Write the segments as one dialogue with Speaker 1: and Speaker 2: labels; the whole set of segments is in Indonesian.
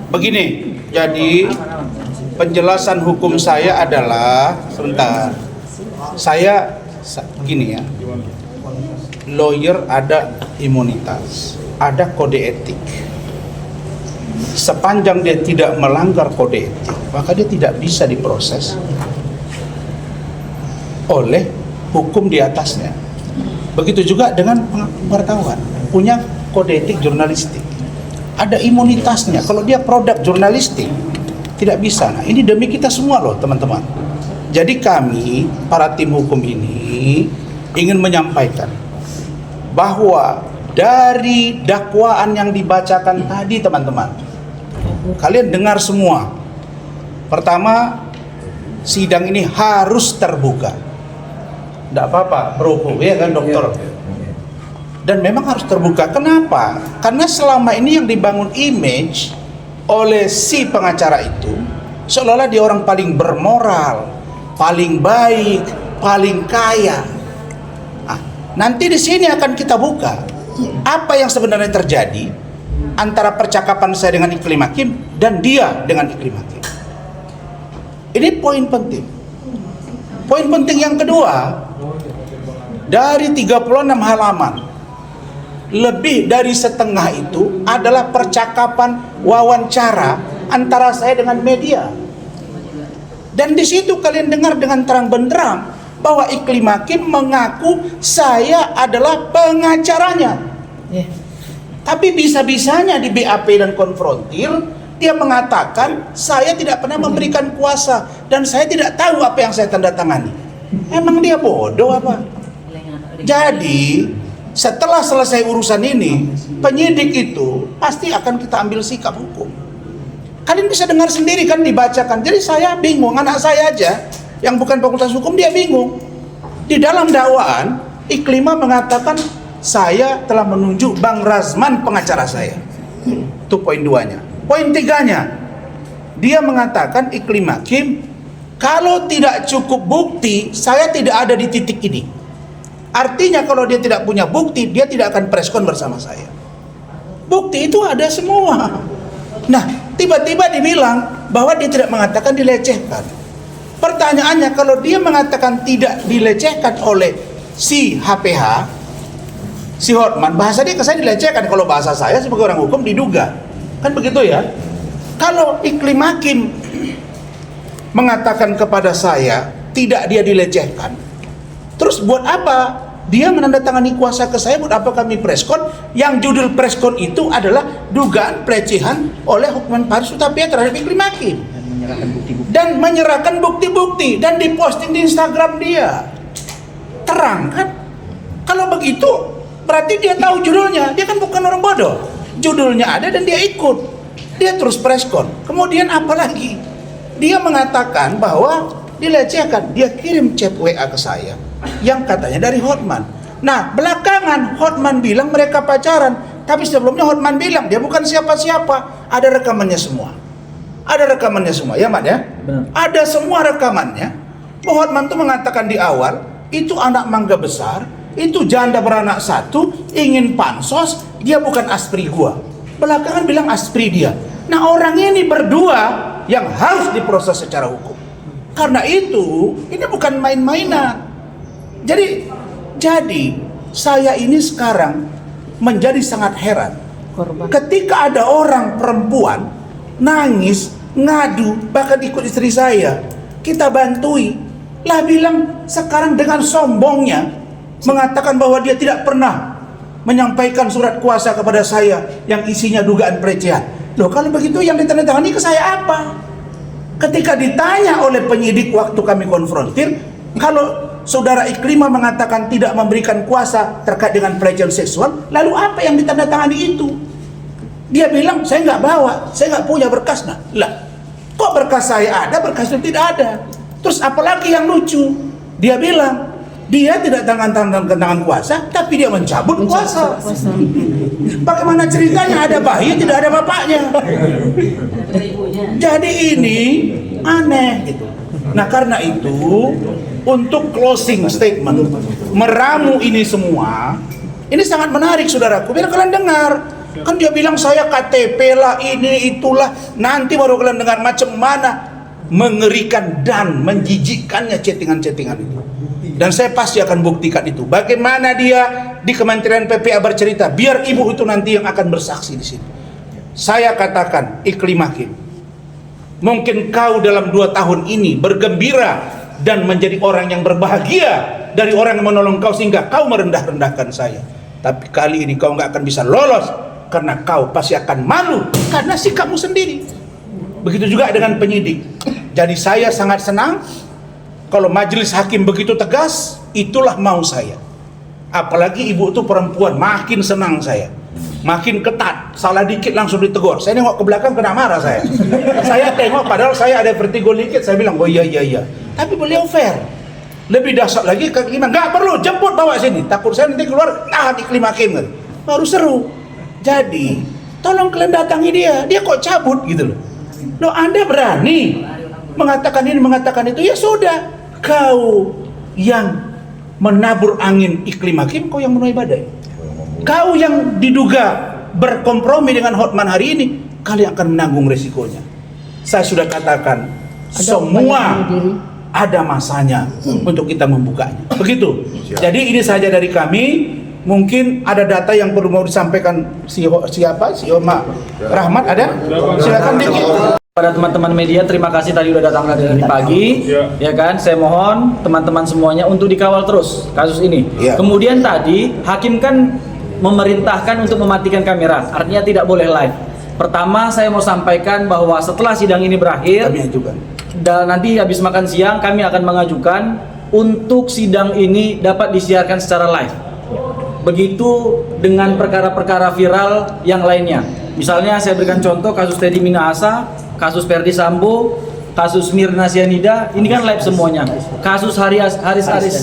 Speaker 1: Begini, jadi penjelasan hukum saya adalah sebentar. Saya gini ya. Lawyer ada imunitas, ada kode etik. Sepanjang dia tidak melanggar kode etik, maka dia tidak bisa diproses oleh hukum di atasnya. Begitu juga dengan wartawan, punya kode etik jurnalistik, ada imunitasnya. Kalau dia produk jurnalistik, tidak bisa. Nah, ini demi kita semua loh teman-teman. Jadi kami, para tim hukum ini, ingin menyampaikan bahwa dari dakwaan yang dibacakan tadi teman-teman, kalian dengar semua. Pertama, sidang ini harus terbuka. Tidak apa-apa, bro, ya kan dokter? Dan memang harus terbuka. Kenapa? Karena selama ini yang dibangun image oleh si pengacara itu, seolah-olah dia orang paling bermoral, paling baik, paling kaya. Nanti di sini akan kita buka apa yang sebenarnya terjadi antara percakapan saya dengan Iklim Hakim dan dia dengan Iklim Hakim. Ini poin penting. Poin penting yang kedua, dari 36 halaman, lebih dari setengah itu adalah percakapan wawancara antara saya dengan media. Dan di situ kalian dengar dengan terang benderang bahwa Iklim Hakim mengaku saya adalah pengacaranya. Tapi bisa-bisanya di BAP dan konfrontir dia mengatakan saya tidak pernah memberikan kuasa dan saya tidak tahu apa yang saya tanda tangani. Emang dia bodoh apa? Jadi setelah selesai urusan ini, penyidik itu pasti akan kita ambil sikap hukum. Kalian bisa dengar sendiri kan dibacakan. Jadi saya bingung, anak saya aja yang bukan fakultas hukum dia bingung. Di dalam dakwaan, Iklima mengatakan saya telah menunjuk Bang Razman pengacara saya. Itu poin 2-nya. Poin 3-nya, dia mengatakan Iklim Hakim, kalau tidak cukup bukti, saya tidak ada di titik ini. Artinya kalau dia tidak punya bukti, dia tidak akan preskon bersama saya. Bukti itu ada semua. Nah, tiba-tiba dibilang bahwa dia tidak mengatakan dilecehkan. Pertanyaannya, kalau dia mengatakan tidak dilecehkan oleh si HPH, si Hotman, bahasa dia ke saya dilecehkan. Kalau bahasa saya sebagai orang hukum diduga. Kan begitu ya? Kalau Iklim Hakim mengatakan kepada saya tidak dia dilecehkan, terus buat apa dia menandatangani kuasa ke saya? Buat apa kami preskon? Yang judul preskon itu adalah dugaan pelecehan oleh Hotman Paris Hutapea terhadap Iklim Hakim dan menyerahkan bukti-bukti dan diposting di Instagram dia. Terang kan? Kalau begitu berarti dia tahu judulnya. Dia kan bukan orang bodoh. Judulnya ada dan dia ikut. Dia terus preskon. Kemudian apa lagi? Dia mengatakan bahwa dilecehkan. Dia kirim chat WA ke saya yang katanya dari Hotman. Nah, belakangan Hotman bilang mereka pacaran, tapi sebelumnya Hotman bilang dia bukan siapa-siapa. Ada rekamannya semua. Ada rekamannya semua, ya Mat ya? Benar. Ada semua rekamannya. Hotman itu mengatakan di awal, itu anak mangga besar, itu janda beranak satu, ingin pansos, dia bukan aspri gua. Belakangan bilang aspri dia. Nah, orang ini berdua yang harus diproses secara hukum. Karena itu, ini bukan main-mainan. Jadi saya ini sekarang menjadi sangat heran. Ketika ada orang perempuan nangis, ngadu, bahkan ikut istri saya, kita bantui. Lah bilang sekarang dengan sombongnya mengatakan bahwa dia tidak pernah menyampaikan surat kuasa kepada saya yang isinya dugaan pelecehan. Loh, kalau begitu yang ditandatangani ke saya apa? Ketika ditanya oleh penyidik waktu kami konfrontir, kalau saudara Iklima mengatakan tidak memberikan kuasa terkait dengan pelecehan seksual, lalu apa yang ditandatangani itu? Dia bilang, saya nggak bawa, saya nggak punya berkasnya. Lah, kok berkas saya ada, berkasnya tidak ada? Terus apalagi yang lucu? Dia bilang, dia tidak tangan kuasa, tapi dia mencabut kuasa. Bagaimana ceritanya ada bayi, tidak ada bapaknya? Jadi ini aneh gitu. Nah, karena itu untuk closing statement, meramu ini semua, ini sangat menarik saudaraku. Biar kalian dengar. Kan dia bilang saya KTP lah, ini itulah. Nanti baru kalian dengar macam mana mengerikan dan menjijikkannya chattingan-chattingan itu. Dan saya pasti akan buktikan itu. Bagaimana dia di Kementerian PPA bercerita, biar ibu itu nanti yang akan bersaksi di sini. Saya katakan, Iklim Hakim, mungkin kau dalam 2 tahun ini bergembira dan menjadi orang yang berbahagia dari orang yang menolong kau sehingga kau merendah-rendahkan saya. Tapi kali ini kau nggak akan bisa lolos karena kau pasti akan malu karena sikapmu sendiri. Begitu juga dengan penyidik. Jadi saya sangat senang kalau majelis hakim begitu tegas, itulah mau saya. Apalagi ibu itu perempuan, makin senang saya. Makin ketat, salah dikit langsung ditegur. Saya nengok ke belakang kena marah saya. Saya tengok padahal saya ada vertigo dikit, saya bilang, oh iya. Tapi beliau fair. Lebih dahsyat lagi ke Iklim, nggak perlu jemput bawa sini. Takut saya nanti keluar, tahan Iklim Hakim. Baru seru. Jadi, tolong kalian datangi dia. Dia kok cabut gitu loh. Loh, Anda berani mengatakan ini, mengatakan itu, ya sudah. Kau yang menabur angin Iklim Hakim, kau yang menuai badai. Kau yang diduga berkompromi dengan Hotman hari ini, kalian akan menanggung resikonya. Saya sudah katakan, semua ada masanya untuk kita membukanya. Begitu. Jadi ini saja dari kami. Mungkin ada data yang perlu mau disampaikan siapa? Si Oma Rahmat ada? Silakan dikit.
Speaker 2: Pada teman-teman media, terima kasih tadi udah datang dari pagi, ya kan? Saya mohon teman-teman semuanya untuk dikawal terus kasus ini. Kemudian tadi hakim kan memerintahkan untuk mematikan kamera, artinya tidak boleh live. Pertama, saya mau sampaikan bahwa setelah sidang ini berakhir,
Speaker 1: kami ajukan.
Speaker 2: Dan nanti habis makan siang kami akan mengajukan untuk sidang ini dapat disiarkan secara live. Begitu dengan perkara-perkara viral yang lainnya. Misalnya saya berikan contoh kasus Teddy Minahasa, kasus Ferdi Sambo, kasus Mirna Cyanida, ini kan live semuanya. Kasus Haris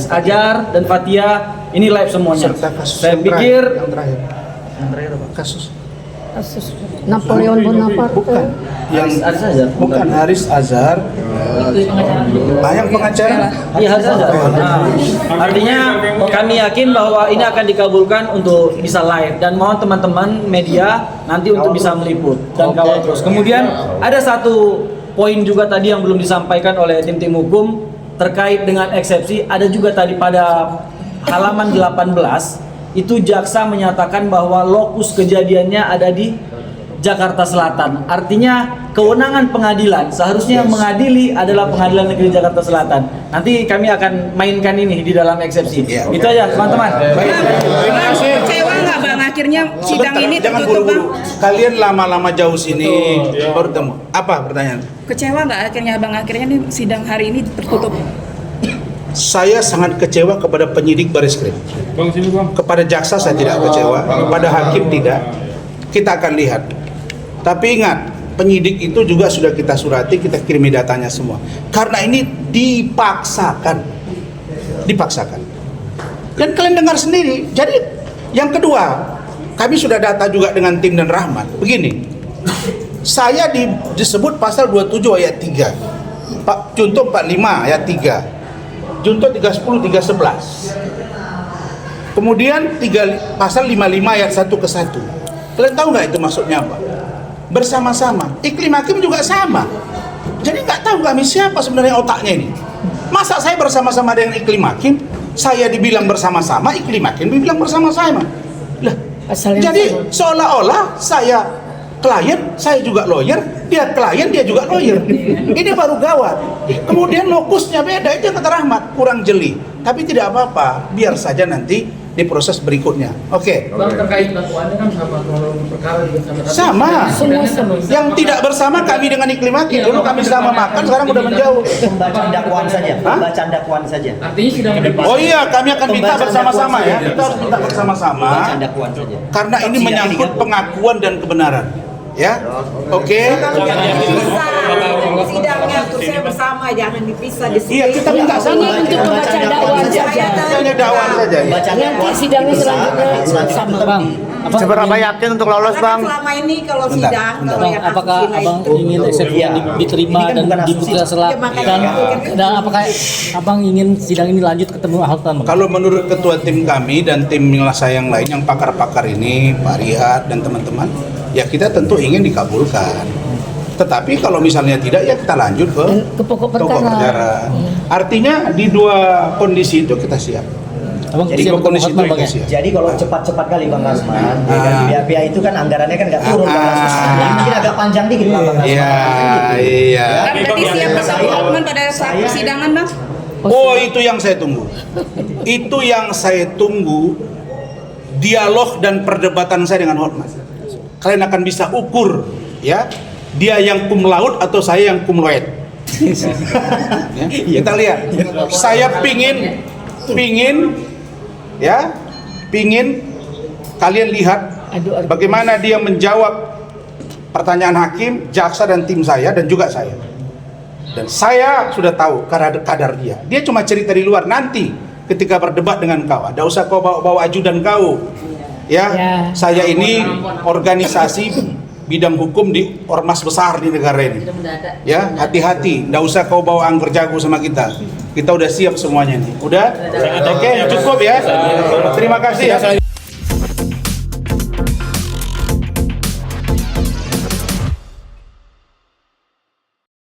Speaker 2: Azhar dan Fathia, ini live semuanya. Saya pikir
Speaker 1: yang terakhir apa? Kasus
Speaker 3: Napoleon Bonaparte.
Speaker 1: Bukan. Yang
Speaker 2: Haris Azhar.
Speaker 1: Bukan Haris Azhar. Banyak pengacara.
Speaker 2: Iya, Haris Azhar. Nah, artinya kami yakin bahwa ini akan dikabulkan untuk bisa live dan mohon teman-teman media nanti untuk bisa meliput dan kawal terus. Kemudian ada satu poin juga tadi yang belum disampaikan oleh tim hukum terkait dengan eksepsi. Ada juga tadi pada halaman 18 itu jaksa menyatakan bahwa lokus kejadiannya ada di Jakarta Selatan. Artinya kewenangan pengadilan seharusnya mengadili adalah Pengadilan Negeri Jakarta Selatan. Nanti kami akan mainkan ini di dalam eksepsi. Itu aja teman-teman.
Speaker 4: Kecewa nggak bang akhirnya sidang ini
Speaker 1: Jangan
Speaker 4: tertutup bang?
Speaker 1: buru-buru. Kalian lama-lama jauh sini baru temu. Apa pertanyaan?
Speaker 4: Kecewa nggak akhirnya nih sidang hari ini tertutup?
Speaker 1: Saya sangat kecewa kepada penyidik Bareskrim. Kepada jaksa saya tidak kecewa, kepada hakim tidak. Kita akan lihat. Tapi ingat, penyidik itu juga sudah kita surati, kita kirimi datanya semua. Karena ini dipaksakan. Dan kalian dengar sendiri. Jadi yang kedua, kami sudah data juga dengan tim dan Rahmat. Begini, saya disebut pasal 27 ayat 3. Junto 45 ayat 3. Junto 310, 311. Kemudian pasal 55 ayat 1 ke 1. Kalian tahu nggak itu maksudnya apa? Bersama-sama. Iklim Hakim juga sama. Jadi nggak tahu kami siapa sebenarnya otaknya ini. Masa saya bersama-sama dengan Iklim Hakim, saya dibilang bersama-sama, Iklim Hakim dibilang bersama-sama. Lah, jadi seolah-olah saya klien, saya juga lawyer, dia klien, dia juga lawyer. Ini baru gawat. Kemudian lokusnya beda, itu yang kata Rahmat, kurang jeli. Tapi tidak apa-apa, biar saja nanti di proses berikutnya. Oke.
Speaker 2: Bang, terkait dakwaannya kan sama perkara juga
Speaker 1: sama. Yang tidak bersama kami dengan Iklim Hakim. Dulu kami sama makan, sekarang udah menjauh.
Speaker 5: Pembacaan dakwaan saja. Pembacaan dakwaan saja.
Speaker 2: Artinya sudah
Speaker 1: Oh iya, kami akan minta bersama-sama ya. Kita harus minta bersama-sama.
Speaker 5: Pembacaan dakwaan saja.
Speaker 1: Karena ini menyangkut pengakuan dan kebenaran. Ya, oke.
Speaker 6: Sidangnya terusnya bersama, jangan dipisah di sini.
Speaker 1: Iya, kita minta sama.
Speaker 3: Ini untuk pembacaan dakwaan saja.
Speaker 1: Hanya dakwaan saja. Ya.
Speaker 5: Pembacaan
Speaker 3: Nanti
Speaker 5: dakwaan
Speaker 3: sidangnya selanjutnya
Speaker 5: selanjutnya
Speaker 3: sama.
Speaker 5: tetap
Speaker 7: Seberapa yakin untuk lolos,
Speaker 6: Karena kan
Speaker 7: Bang?
Speaker 6: selama ini kalau
Speaker 1: Bentar,
Speaker 6: sidang,
Speaker 1: bentar.
Speaker 6: kalau yang
Speaker 8: Apakah
Speaker 6: asusila
Speaker 8: abang
Speaker 6: itu,
Speaker 8: ingin SFU
Speaker 5: Iya.
Speaker 8: diterima
Speaker 5: Ini kan
Speaker 8: dan
Speaker 5: bukan
Speaker 8: dibuka
Speaker 5: asusila.
Speaker 8: selak
Speaker 6: Ya, makanya
Speaker 8: dan,
Speaker 6: itu kan.
Speaker 8: dan apakah abang ingin sidang ini lanjut ketemu Ahok Tan? Bang?
Speaker 1: Kalau menurut ketua tim kami dan tim saya yang lain, yang pakar-pakar ini, Pak Riyad dan teman-teman, ya kita tentu ingin dikabulkan. Tetapi kalau misalnya tidak, ya kita lanjut
Speaker 3: Ke pokok perkara.
Speaker 1: Artinya di dua kondisi itu kita siap.
Speaker 8: Abang
Speaker 1: Di
Speaker 8: siap
Speaker 1: dua kondisi
Speaker 8: ketemu
Speaker 1: itu
Speaker 8: Hotman, Bang,
Speaker 1: kita
Speaker 8: ya?
Speaker 1: siap.
Speaker 5: Jadi kalau cepat-cepat kali Bang Rasman, ya kan pihak-pihak itu kan anggarannya kan nggak turun Bang Rasman. Jadi mungkin agak panjang dikit Bang Rasman.
Speaker 1: Iya, iya.
Speaker 4: Bang, berarti siap ketemu Hotman pada saat persidangan, Bang?
Speaker 1: Oh, itu yang saya tunggu. Itu yang saya tunggu, dialog dan perdebatan saya dengan Hotman. Kalian akan bisa ukur, ya, dia yang cum laude atau saya yang cum laude. Ya, kita lihat. Saya pingin, ya, pingin kalian lihat bagaimana dia menjawab pertanyaan hakim, jaksa dan tim saya dan juga saya. Dan saya sudah tahu kadar dia. Dia cuma cerita di luar. Nanti ketika berdebat dengan kau, tidak usah kau bawa ajudan kau. Ya, saya ini organisasi bidang hukum di ormas besar di negara ini. Ya, hati-hati. Tidak usah kau bawa anggur jago sama kita. Kita udah siap semuanya nih. Udah? Oke, cukup ya. Terima kasih ya.